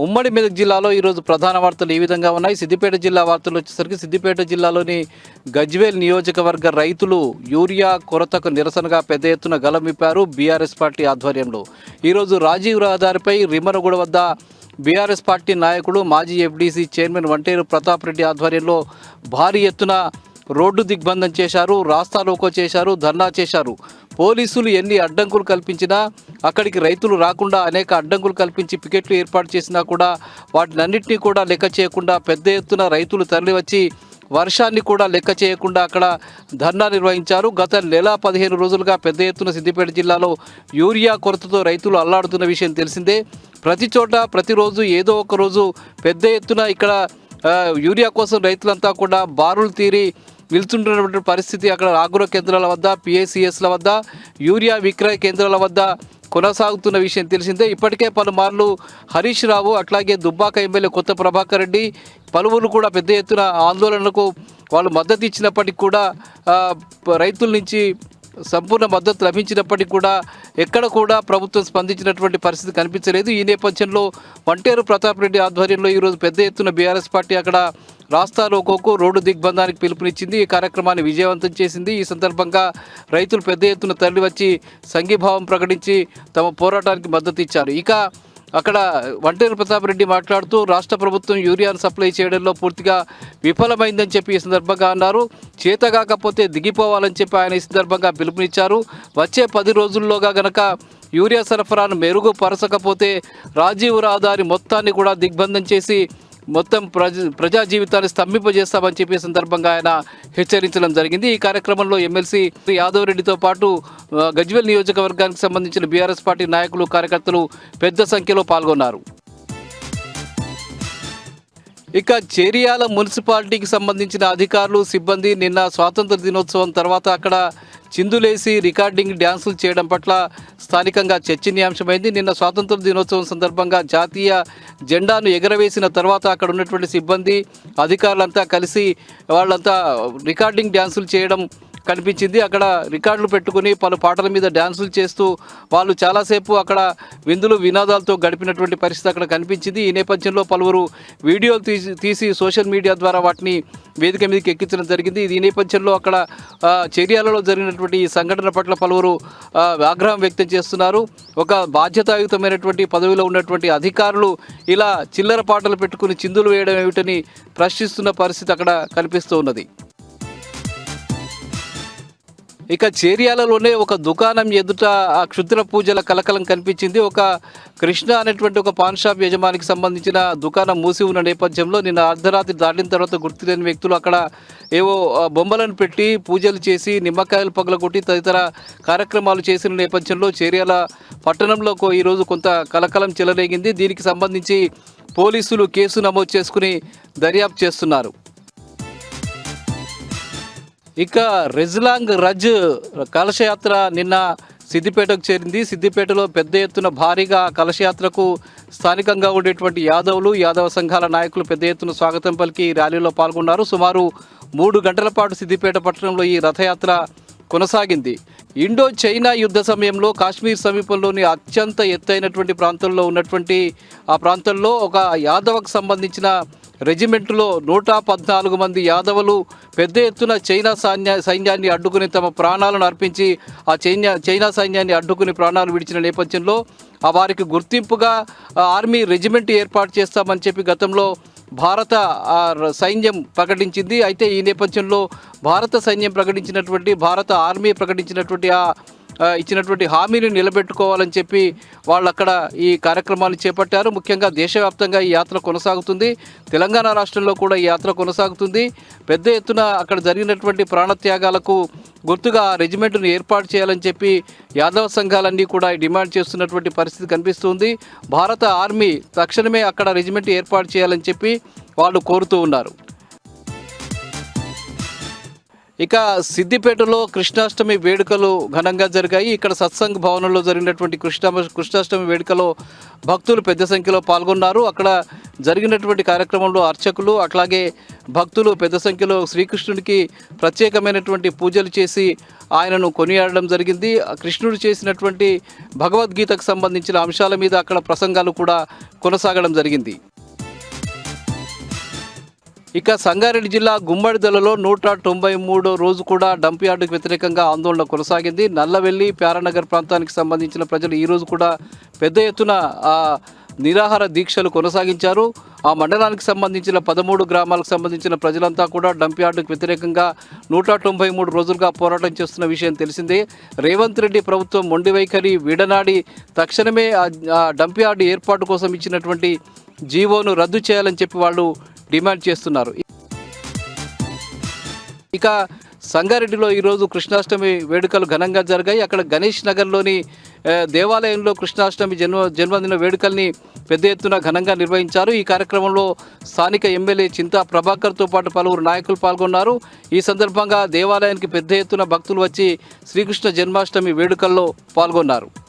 ఉమ్మడి మెదక్ జిల్లాలో ఈరోజు ప్రధాన వార్తలు ఈ విధంగా ఉన్నాయి. సిద్దిపేట జిల్లా వార్తలు వచ్చేసరికి సిద్దిపేట జిల్లాలోని గజ్వేల్ నియోజకవర్గ రైతులు యూరియా కొరతకు నిరసనగా పెద్ద ఎత్తున గలం విప్పారు. బీఆర్ఎస్ పార్టీ ఆధ్వర్యంలో ఈరోజు రాజీవ్ రహదారిపై రిమ్మనగూడ వద్ద బీఆర్ఎస్ పార్టీ నాయకుడు మాజీ ఎఫ్డీసీ చైర్మన్ వంటేరు ప్రతాప్ రెడ్డి ఆధ్వర్యంలో భారీ ఎత్తున రోడ్డు దిగ్బంధం చేశారు, రాస్తారోకో చేశారు, ధర్నా చేశారు. పోలీసులు ఎన్ని అడ్డంకులు కల్పించినా అక్కడికి రైతులు రాకుండా అనేక అడ్డంకులు కల్పించి పికెట్లు ఏర్పాటు చేసినా కూడా వాటినన్నింటినీ కూడా లెక్క చేయకుండా పెద్ద ఎత్తున రైతులు తరలివచ్చి వర్షాన్ని కూడా లెక్క చేయకుండా అక్కడ ధర్నా నిర్వహించారు. గత నెల 15 రోజులుగా పెద్ద ఎత్తున సిద్దిపేట జిల్లాలో యూరియా కొరతతో రైతులు అల్లాడుతున్న విషయం తెలిసిందే. ప్రతి చోట ప్రతిరోజు ఏదో ఒక రోజు పెద్ద ఎత్తున ఇక్కడ యూరియా కోసం రైతులంతా కూడా బారులు తీరి నిలుచుంటున్నటువంటి పరిస్థితి అక్కడ ఆగ్రో కేంద్రాల వద్ద, పిఏసిఎస్ల వద్ద, యూరియా విక్రయ కేంద్రాల వద్ద కొనసాగుతున్న విషయం తెలిసిందే. ఇప్పటికే పలుమార్లు హరీష్ రావు అట్లాగే దుబ్బాక ఎమ్మెల్యే కొత్త ప్రభాకర్ రెడ్డి పలువురు కూడా పెద్ద ఎత్తున ఆందోళనలకు వాళ్ళు మద్దతు ఇచ్చినప్పటికీ కూడా రైతుల నుంచి సంపూర్ణ మద్దతు లభించినప్పటికీ కూడా ఎక్కడ కూడా ప్రభుత్వం స్పందించినటువంటి పరిస్థితి కనిపించలేదు. ఈ నేపథ్యంలో వంటేరు ప్రతాప్ రెడ్డి ఆధ్వర్యంలో ఈరోజు పెద్ద ఎత్తున బీఆర్ఎస్ పార్టీ అక్కడ రాస్తారోకోకు రోడ్డు దిగ్బంధానికి పిలుపునిచ్చింది. ఈ కార్యక్రమాన్ని విజయవంతం చేసింది. ఈ సందర్భంగా రైతులు పెద్ద ఎత్తున తరలివచ్చి సంఘీభావం ప్రకటించి తమ పోరాటానికి మద్దతు ఇచ్చారు. ఇక అక్కడ వంటేరు ప్రతాప్ రెడ్డి మాట్లాడుతూ రాష్ట్ర ప్రభుత్వం యూరియాను సప్లై చేయడంలో పూర్తిగా విఫలమైందని చెప్పి ఈ సందర్భంగా అన్నారు. చేతగాకపోతే దిగిపోవాలని చెప్పి ఆయన ఈ సందర్భంగా పిలుపునిచ్చారు. వచ్చే 10 రోజుల్లోగా గనక యూరియా సరఫరాను మెరుగుపరచకపోతే రాజీవ్ రహదారి మొత్తాన్ని కూడా దిగ్బంధం చేసి మొత్తం ప్రజా జీవితాన్ని స్తంభింపజేస్తామని చెప్పే సందర్భంగా ఆయన హెచ్చరించడం జరిగింది. ఈ కార్యక్రమంలో ఎమ్మెల్సీ యాదవ్ రెడ్డితో పాటు గజ్వేల్ నియోజకవర్గానికి సంబంధించిన బీఆర్ఎస్ పార్టీ నాయకులు, కార్యకర్తలు పెద్ద సంఖ్యలో పాల్గొన్నారు. ఇక చేరియాల మున్సిపాలిటీకి సంబంధించిన అధికారులు, సిబ్బంది నిన్న స్వాతంత్ర దినోత్సవం తర్వాత అక్కడ చిందులేసి రికార్డింగ్ డ్యాన్సులు చేయడం పట్ల స్థానికంగా చర్చనీయాంశమైంది. నిన్న స్వాతంత్ర దినోత్సవం సందర్భంగా జాతీయ జెండాను ఎగరవేసిన తర్వాత అక్కడ ఉన్నటువంటి సిబ్బంది, అధికారులంతా కలిసి వాళ్ళంతా రికార్డింగ్ డ్యాన్సులు చేయడం కనిపించింది. అక్కడ రికార్డులు పెట్టుకుని పలు పాటల మీద డ్యాన్సులు చేస్తూ వాళ్ళు చాలాసేపు అక్కడ విందులు వినోదాలతో గడిపినటువంటి పరిస్థితి అక్కడ కనిపించింది. ఈ నేపథ్యంలో పలువురు వీడియోలు తీసి సోషల్ మీడియా ద్వారా వాటిని వేదిక మీదకి ఎక్కించడం జరిగింది. ఈ నేపథ్యంలో అక్కడ చర్యలలో జరిగినటువంటి ఈ సంఘటన పట్ల పలువురు ఆగ్రహం వ్యక్తం చేస్తున్నారు. ఒక బాధ్యతాయుతమైనటువంటి పదవిలో ఉన్నటువంటి అధికారులు ఇలా చిల్లర పాటలు పెట్టుకుని చిందులు వేయడం ఏమిటని ప్రశ్నిస్తున్న పరిస్థితి అక్కడ కనిపిస్తూ ఉన్నది. ఇక చేర్యాలలోనే ఒక దుకాణం ఎదుట ఆ క్షుద్ర పూజల కలకలం కనిపించింది. ఒక కృష్ణ అనేటువంటి ఒక పాన్ షాప్ యజమానికి సంబంధించిన దుకాణం మూసి ఉన్న నేపథ్యంలో నిన్న అర్ధరాత్రి దాటిన తర్వాత గుర్తులేని వ్యక్తులు అక్కడ ఏవో బొమ్మలను పెట్టి పూజలు చేసి నిమ్మకాయలు పగలగొట్టి తదితర కార్యక్రమాలు చేసిన నేపథ్యంలో చేర్యాల పట్టణంలో ఈరోజు కొంత కలకలం చెలరేగింది. దీనికి సంబంధించి పోలీసులు కేసు నమోదు చేసుకుని దర్యాప్తు చేస్తున్నారు. ఇక రెజ్లాంగ్ రజ్ కలశయాత్ర నిన్న సిద్దిపేటకు చేరింది. సిద్దిపేటలో పెద్ద ఎత్తున భారీగా కలశయాత్రకు స్థానికంగా ఉండేటువంటి యాదవ సంఘాల నాయకులు పెద్ద ఎత్తున స్వాగతం పలికి ర్యాలీలో పాల్గొన్నారు. సుమారు 3 గంటల పాటు సిద్దిపేట పట్టణంలో ఈ రథయాత్ర కొనసాగింది. ఇండో చైనా యుద్ధ సమయంలో కాశ్మీర్ సమీపంలోని అత్యంత ఎత్తైనటువంటి ప్రాంతంలో ఉన్నటువంటి ఆ ప్రాంతంలో ఒక యాదవకు సంబంధించిన రెజిమెంటులో 114 మంది యాదవులు పెద్ద ఎత్తున చైనా సైన్యాన్ని అడ్డుకుని తమ ప్రాణాలను అర్పించి ఆ చైనా సైన్యాన్ని అడ్డుకుని ప్రాణాలు విడిచిన నేపథ్యంలో వారికి గుర్తింపుగా ఆర్మీ రెజిమెంట్ ఏర్పాటు చేస్తామని చెప్పి గతంలో భారత సైన్యం ప్రకటించింది. అయితే ఈ నేపథ్యంలో భారత సైన్యం ప్రకటించినటువంటి, భారత ఆర్మీ ప్రకటించినటువంటి ఇచ్చినటువంటి హామీని నిలబెట్టుకోవాలని చెప్పి వాళ్ళు అక్కడ ఈ కార్యక్రమాలు చేపట్టారు. ముఖ్యంగా దేశవ్యాప్తంగా ఈ యాత్ర కొనసాగుతుంది. తెలంగాణ రాష్ట్రంలో కూడా ఈ యాత్ర కొనసాగుతుంది. పెద్ద ఎత్తున అక్కడ జరిగినటువంటి ప్రాణత్యాగాలకు గుర్తుగా రెజిమెంట్ను ఏర్పాటు చేయాలని చెప్పి యాదవ సంఘాలన్నీ కూడా డిమాండ్ చేస్తున్నటువంటి పరిస్థితి కనిపిస్తుంది. భారత ఆర్మీ తక్షణమే అక్కడ రెజిమెంట్ ఏర్పాటు చేయాలని చెప్పి వాళ్ళు కోరుతూ ఉన్నారు. ఇక సిద్దిపేటలో కృష్ణాష్టమి వేడుకలు ఘనంగా జరిగాయి. ఇక్కడ సత్సంగ్ భవనంలో జరిగినటువంటి కృష్ణాష్టమి వేడుకలో భక్తులు పెద్ద సంఖ్యలో పాల్గొన్నారు. అక్కడ జరిగినటువంటి కార్యక్రమంలో అర్చకులు అట్లాగే భక్తులు పెద్ద సంఖ్యలో శ్రీకృష్ణుడికి ప్రత్యేకమైనటువంటి పూజలు చేసి ఆయనను కొనియాడడం జరిగింది. కృష్ణుడు చేసినటువంటి భగవద్గీతకు సంబంధించిన అంశాల మీద అక్కడ ప్రసంగాలు కూడా కొనసాగడం జరిగింది. ఇక సంగారెడ్డి జిల్లా గుమ్మడిదలలో 193 రోజు కూడా డంప్ యార్డుకు వ్యతిరేకంగా ఆందోళన కొనసాగింది. నల్లవెల్లి ప్యారానగర్ ప్రాంతానికి సంబంధించిన ప్రజలు ఈరోజు కూడా పెద్ద ఎత్తున నిరాహార దీక్షలు కొనసాగించారు. ఆ మండలానికి సంబంధించిన 13 గ్రామాలకు సంబంధించిన ప్రజలంతా కూడా డంప్ యార్డుకు వ్యతిరేకంగా 193 రోజులుగా పోరాటం చేస్తున్న విషయం తెలిసిందే. రేవంత్ రెడ్డి ప్రభుత్వం మొండి వైఖరి విడనాడి తక్షణమే ఆ డంప్ యార్డు ఏర్పాటు కోసం ఇచ్చినటువంటి జీవోను రద్దు చేయాలని చెప్పి వాళ్ళు డిమాండ్ చేస్తున్నారు. ఇక సంగారెడ్డిలో ఈరోజు కృష్ణాష్టమి వేడుకలు ఘనంగా జరిగాయి. అక్కడ గణేష్ నగర్లోని దేవాలయంలో కృష్ణాష్టమి జన్మదిన వేడుకల్ని పెద్ద ఎత్తున ఘనంగా నిర్వహించారు. ఈ కార్యక్రమంలో స్థానిక ఎమ్మెల్యే చింతా ప్రభాకర్తో పాటు పలువురు నాయకులు పాల్గొన్నారు. ఈ సందర్భంగా దేవాలయానికి పెద్ద ఎత్తున భక్తులు వచ్చి శ్రీకృష్ణ జన్మాష్టమి వేడుకల్లో పాల్గొన్నారు.